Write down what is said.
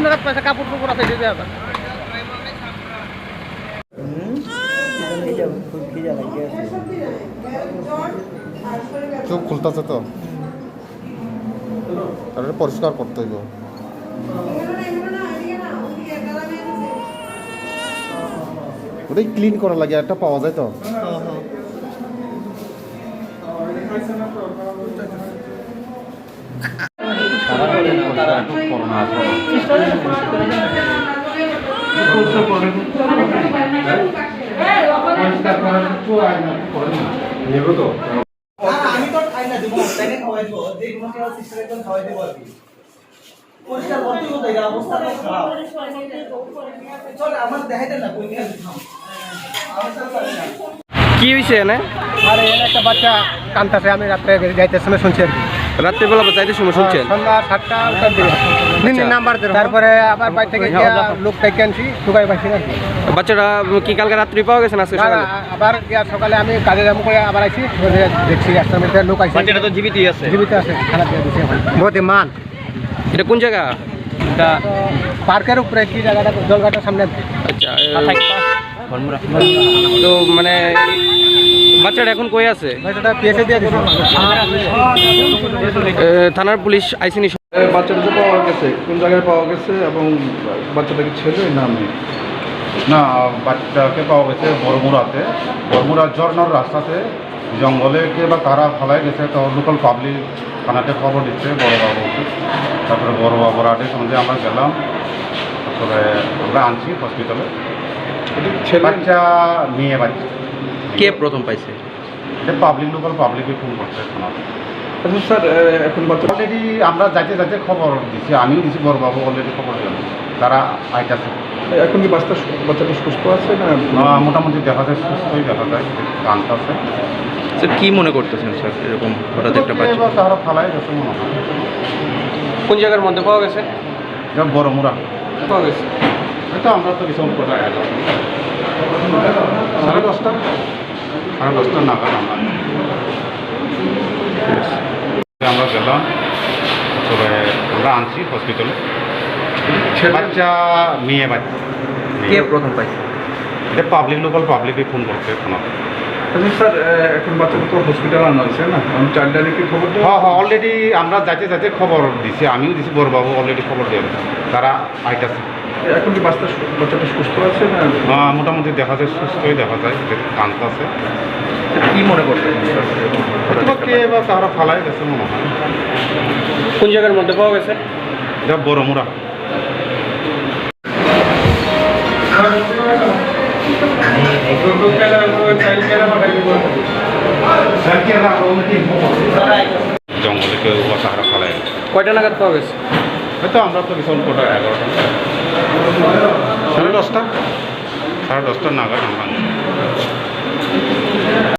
নাগাদ পাইছে কাপড় টুকুর আছে দিতে হবে চোখ খুলতেছে তো তাহলে পরিষ্কার করতে হইব ওটাই ক্লিন করা লাগে একটা পাওয়া যায় তো আমি তো খাই না দিব তাকে খাওয়াই দিব যে কোনো কেউ সিস্টার একদম খাওয়াই দিব আর কি পরিষ্কার করতে হতো এই অবস্থা তো খারাপ চল আমার দেখাইতে না কই নিয়ে দিতাম কি হয়েছে না আরে এখানে একটা বাচ্চা কাঁদতেছে আমি রাত্রে যাইতে সময় শুনছি আর কি রাত্রিবেলা যাইতে সময় শুনছেন সন্ধ্যা 7টা নাম্বার তারপরে আবার বাড়ি থেকে গিয়ে লোক থেকে আনছি ঢুকাই পাইছি না বাচ্চাটা কি কালকে রাত্রি পাওয়া গেছে না আজকে সকালে আবার গিয়া সকালে আমি কাজে যাবো করে আবার আইছি দেখছি রাস্তার মধ্যে লোক আইছে বাচ্চাটা তো জীবিতই আছে জীবিত আছে খারাপ দিয়ে দিচ্ছে বহুত মান এটা কোন জায়গা এটা পার্কের উপরে কি জায়গাটা জলঘাটের সামনে আচ্ছা তো মানে বাচ্চাটা এখন কই আছে বাচ্চাটা পিএসএ দিয়ে দিছে থানার পুলিশ আইসিনি বাচ্চাটা পাওয়া গেছে কোন জায়গায় পাওয়া গেছে এবং বাচ্চাটাকে ছেলে না মেয়ে না বাচ্চাকে পাওয়া গেছে বরমুড়া ঝর্নার রাস্তাতে জঙ্গলে কে বা কারা ফেলাই গেছে তো লোকাল পাবলিক থানাতে খবর দিচ্ছে বড়োবাবুকে তারপরে বড়োবাবুর আটে সঙ্গে আমরা গেলাম তারপরে আমরা আনছি হসপিটালে বাচ্চা মেয়ে বাচ্চা কে প্রথম পাইছে এটা পাবলিক লোকাল পাবলিকে ফোন করছে থানাতে আচ্ছা স্যার এখন বাচ্চা অলরেডি আমরা যাইতে খবর দিচ্ছি আমিও দিচ্ছি বড়োবাবু অলরেডি খবর দিলাম তারা আইতাছে এখন কি বাচ্চাটা সুস্থ আছে না মোটামুটি দেখা যায় সুস্থই দেখা যায় কানতাছে স্যার কি মনে করতেছেন স্যার এরকম হঠাৎ একটা বাচ্চা তারা ফালাই গেছে মনে হয় কোন জায়গার মধ্যে পাওয়া গেছে এটা বড়মুড়া পাওয়া গেছে এটা আমরা তো কিছু কোথায় এলাম 10:30 নাগাদ আমরা গেলাম তবে আমরা আনছি হসপিটালে বাচ্চা মেয়ে বাচ্চা কে প্রথম পাইছে এটা পাবলিক লোকাল পাবলিকে ফোন করছে থানাতে আচ্ছা স্যার এখন বাচ্চাটা তো হসপিটালে আনা হয়েছে না আমি চাইল্ড লাইনে কি খবর দেবো হ্যাঁ অলরেডি আমরা যাইতে খবর দিছি আমিও দিছি বড়বাবু অলরেডি খবর দিয়ে তারা আইতাছে এখন কি বাচ্চাটা সুস্থ আছে না মোটামুটি দেখা যায় সুস্থই দেখা যায় কানতাছে কি মনে করতেছেন অথবা কে বা তারা ফালাই গেছে মনে হয় কোন জায়গার মধ্যে পাওয়া গেছে এটা বড়মুড়া জঙ্গলে কেউ বা তারা ফালাই গেছে কয়টা নাগাদ পাওয়া গেছে হয়তো আমরা তো ভীষণ কোটা 11টা 10:30 নাগাদ আমরা